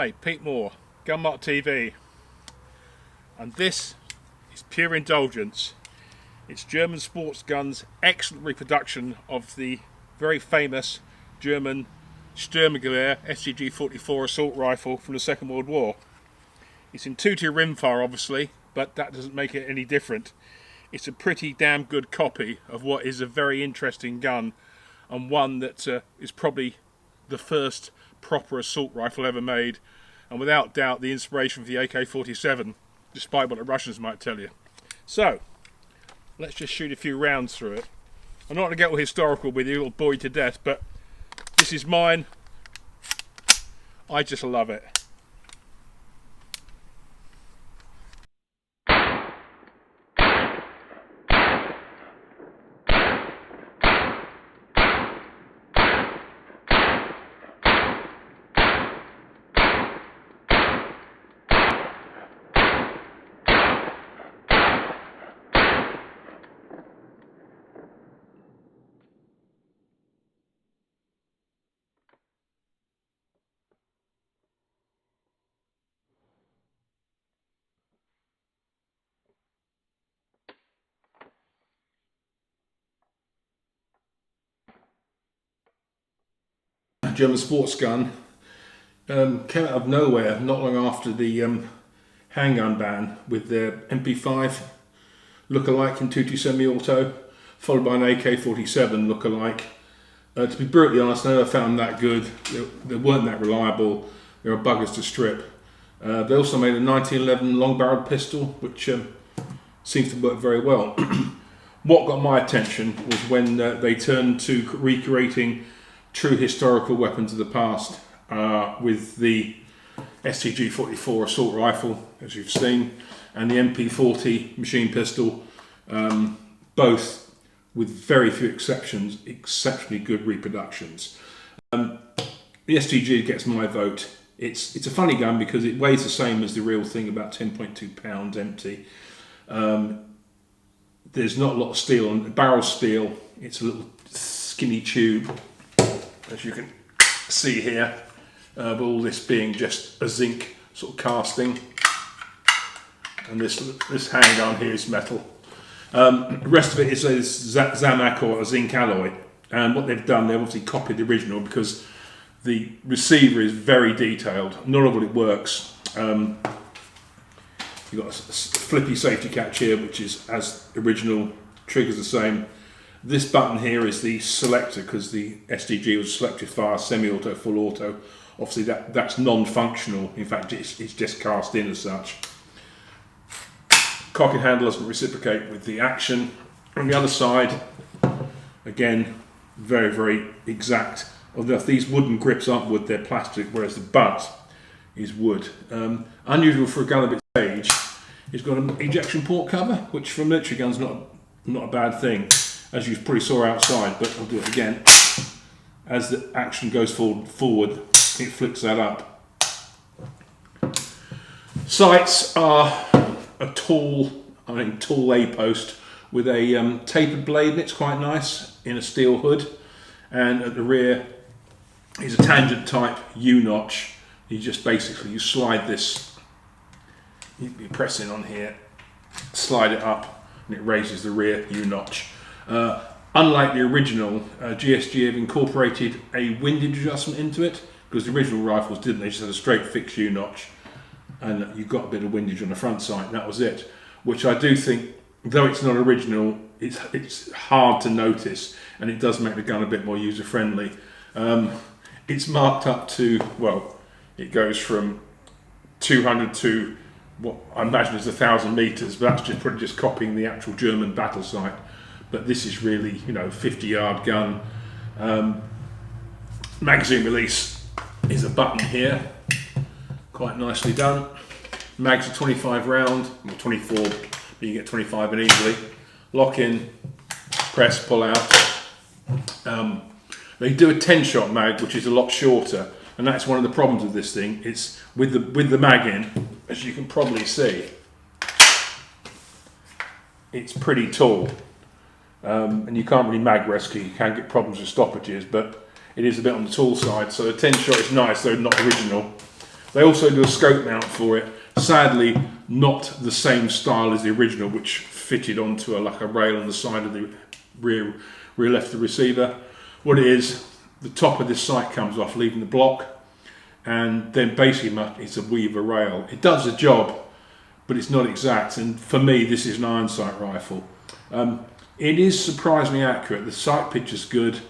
Hi, Pete Moore, Mart TV, and this is Pure Indulgence. It's German Sports Gun's excellent reproduction of the very famous German Sturmgewehr StG 44 assault rifle from the Second World War. It's in 2-2 rimfire obviously, but that doesn't make it any different. It's a pretty damn good copy of what is a very interesting gun, and one that is probably the first proper assault rifle ever made, and without doubt the inspiration for the AK-47, despite what the Russians might tell you. So, let's just shoot a few rounds through it. I'm not going to get all historical with you, it'll bore you to death, but this is mine. I just love it. German sports gun came out of nowhere not long after the handgun ban, with their MP5 look-alike in 2.2 semi-auto, followed by an AK-47 look-alike. To be brutally honest, I never found them that good. They weren't that reliable. They were buggers to strip. They also made a 1911 long-barreled pistol, which seems to work very well. What got my attention was when they turned to recreating true historical weapons of the past with the StG 44 assault rifle, as you've seen, and the MP40 machine pistol, both with very few exceptions, exceptionally good reproductions. The StG gets my vote. It's a funny gun because it weighs the same as the real thing, about 10.2 pounds empty. There's not a lot of steel on the barrel steel. It's a little skinny tube, as you can see here, but all this being just a zinc sort of casting, and this handgun here is metal. The rest of it is a Zamac or a zinc alloy, and what they've done, they've obviously copied the original because the receiver is very detailed. Not all of it works. You've got a flippy safety catch here, which is as original, triggers the same. This button here is the selector, because the StG was selective fire, semi-auto, full auto. Obviously that's non-functional. In fact, it's just cast in as such. Cock and handle doesn't reciprocate with the action. On the other side, again, very, very exact. Although if these wooden grips aren't wood, they're plastic, whereas the butt is wood. Unusual for a gun of its age. It's got an ejection port cover, which for a military gun's not a bad thing, as you probably saw outside, but I'll do it again. As the action goes forward, it flicks that up. Sights are a tall A-post with a tapered blade, and it's quite nice, in a steel hood. And at the rear is a tangent type U-notch. You slide this, you press in on here, slide it up, and it raises the rear U-notch. Unlike the original, GSG have incorporated a windage adjustment into it, because the original rifles didn't. They just had a straight fixed U-notch, and you got a bit of windage on the front sight, and that was it. Which I do think, though it's not original, it's hard to notice, and it does make the gun a bit more user-friendly. It's marked up to, well, it goes from 200 to what I imagine is 1,000 meters, but that's probably just copying the actual German battle sight. But this is really, 50-yard gun. Magazine release is a button here, quite nicely done. Mags are 25 round, or 24, but you get 25 in easily. Lock in, press, pull out. They do a 10-shot mag, which is a lot shorter, and that's one of the problems with this thing. It's with the mag in, as you can probably see, it's pretty tall. And you can't really mag rescue, you can get problems with stoppages, but it is a bit on the tall side. So the 10 shot is nice, though not original. They also do a scope mount for it. Sadly, not the same style as the original, which fitted onto like a rail on the side of the rear left of the receiver. What it is, the top of this sight comes off, leaving the block, and then basically it's a weaver rail. It does the job, but it's not exact, and for me this is an iron sight rifle. It is surprisingly accurate. The sight pitch is good.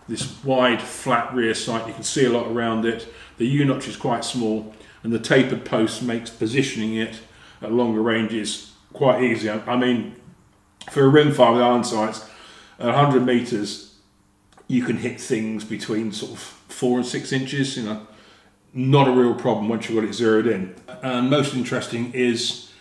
This wide flat rear sight, you can see a lot around it. The U-notch is quite small, and the tapered post makes positioning it at longer ranges quite easy. I mean, for a rimfire with iron sights, at 100 metres you can hit things between sort of 4 and 6 inches, you know, not a real problem once you've got it zeroed in. And most interesting is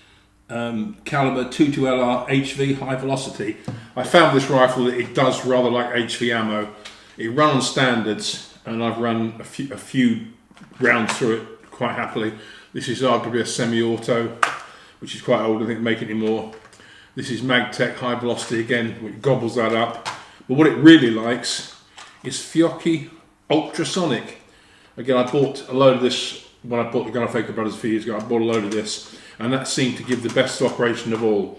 caliber 22LR HV high velocity. I found this rifle that it does rather like HV ammo. It runs on standards, and I've run a few rounds through it quite happily. This is arguably a semi-auto, which is quite old, I think, make it anymore. This is Magtech high velocity again, which gobbles that up. But what it really likes is Fiocchi ultrasonic. Again, I bought a load of this when I bought the gun off Edgar Brothers a few years ago. I bought a load of this, and that seemed to give the best operation of all.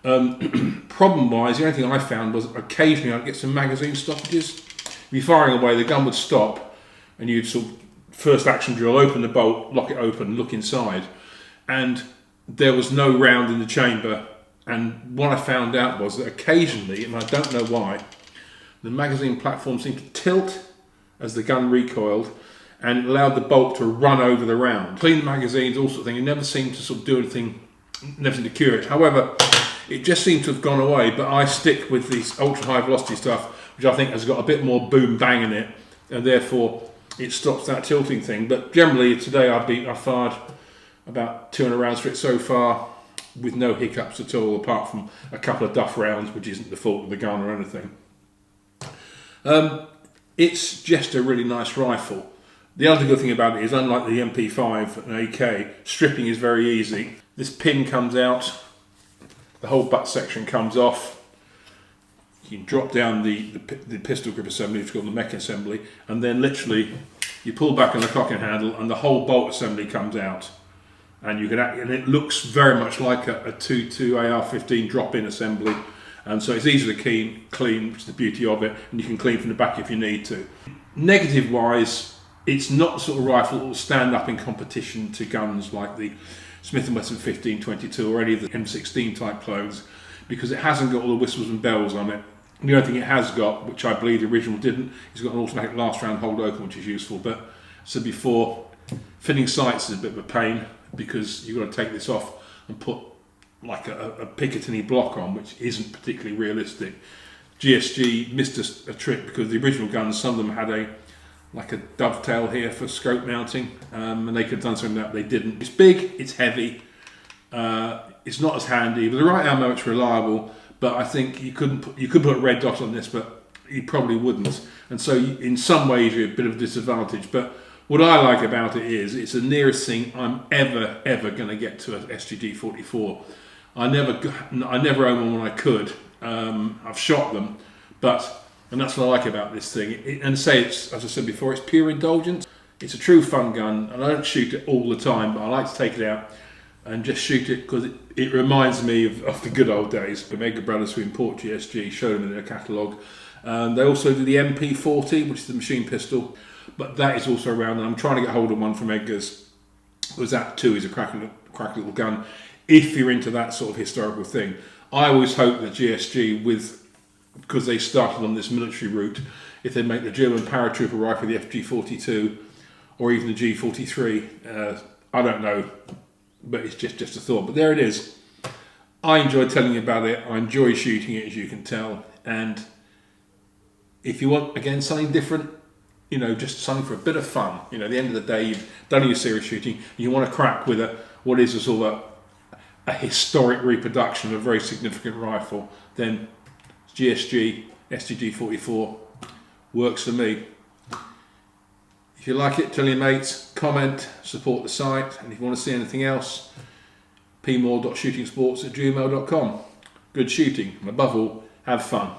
Problem-wise, the only thing I found was occasionally I'd get some magazine stoppages. If you're firing away, the gun would stop, and you'd sort of first action drill, open the bolt, lock it open, look inside, and there was no round in the chamber. And what I found out was that occasionally, and I don't know why, the magazine platform seemed to tilt as the gun recoiled, and it allowed the bolt to run over the round. Clean the magazines, all sorts of things. It never seemed to sort of do anything, never seemed to cure it. However, it just seemed to have gone away. But I stick with these ultra high velocity stuff, which I think has got a bit more boom bang in it, and therefore it stops that tilting thing. But generally today I fired about 200 rounds for it so far, with no hiccups at all, apart from a couple of duff rounds, which isn't the fault of the gun or anything. It's just a really nice rifle. The other good thing about it is, unlike the MP5 and AK, stripping is very easy. This pin comes out, the whole butt section comes off. You can drop down the pistol grip assembly, which is called the mech assembly, and then literally you pull back on the cocking handle and the whole bolt assembly comes out. And you can and it looks very much like a 2.2 AR-15 drop-in assembly, and so it's easy to clean, which is the beauty of it, and you can clean from the back if you need to. Negative-wise, it's not the sort of rifle that will stand up in competition to guns like the Smith & Wesson 1522 or any of the M16 type clothes, because it hasn't got all the whistles and bells on it. The only thing it has got, which I believe the original didn't, is got an automatic last round hold open, which is useful. But so before, fitting sights is a bit of a pain, because you've got to take this off and put like a Picatinny block on, which isn't particularly realistic. GSG missed a trick, because the original guns, some of them had like a dovetail here for scope mounting, and they could have done something that they didn't. It's big, it's heavy, it's not as handy. With the right ammo, it's reliable, but I think you could put a red dot on this, but you probably wouldn't. And so in some ways you're a bit of a disadvantage. But what I like about it is it's the nearest thing I'm ever going to get to an StG 44. I never owned one when I could. I've shot them, and that's what I like about this thing. And say it's, as I said before, it's pure indulgence. It's a true fun gun, and I don't shoot it all the time, but I like to take it out and just shoot it because it reminds me of the good old days. From Edgar Brothers, who import GSG, show them in their catalogue. They also do the MP40, which is the machine pistol, but that is also around, and I'm trying to get hold of one from Edgar's, because that too is a cracky little gun, if you're into that sort of historical thing. I always hope that GSG, because they started on this military route, if they make the German paratrooper rifle, the FG42, or even the G43, I don't know, but it's just a thought. But there it is. I enjoy telling you about it. I enjoy shooting it, as you can tell. And if you want, again, something different, you know, just something for a bit of fun. You know, at the end of the day, you've done your serious shooting. You want to crack with what is a sort of a historic reproduction of a very significant rifle, then GSG StG 44 works for me. If you like it, tell your mates, comment, support the site, and if you want to see anything else, pmore.shootingsports@gmail.com. Good shooting, and above all, have fun.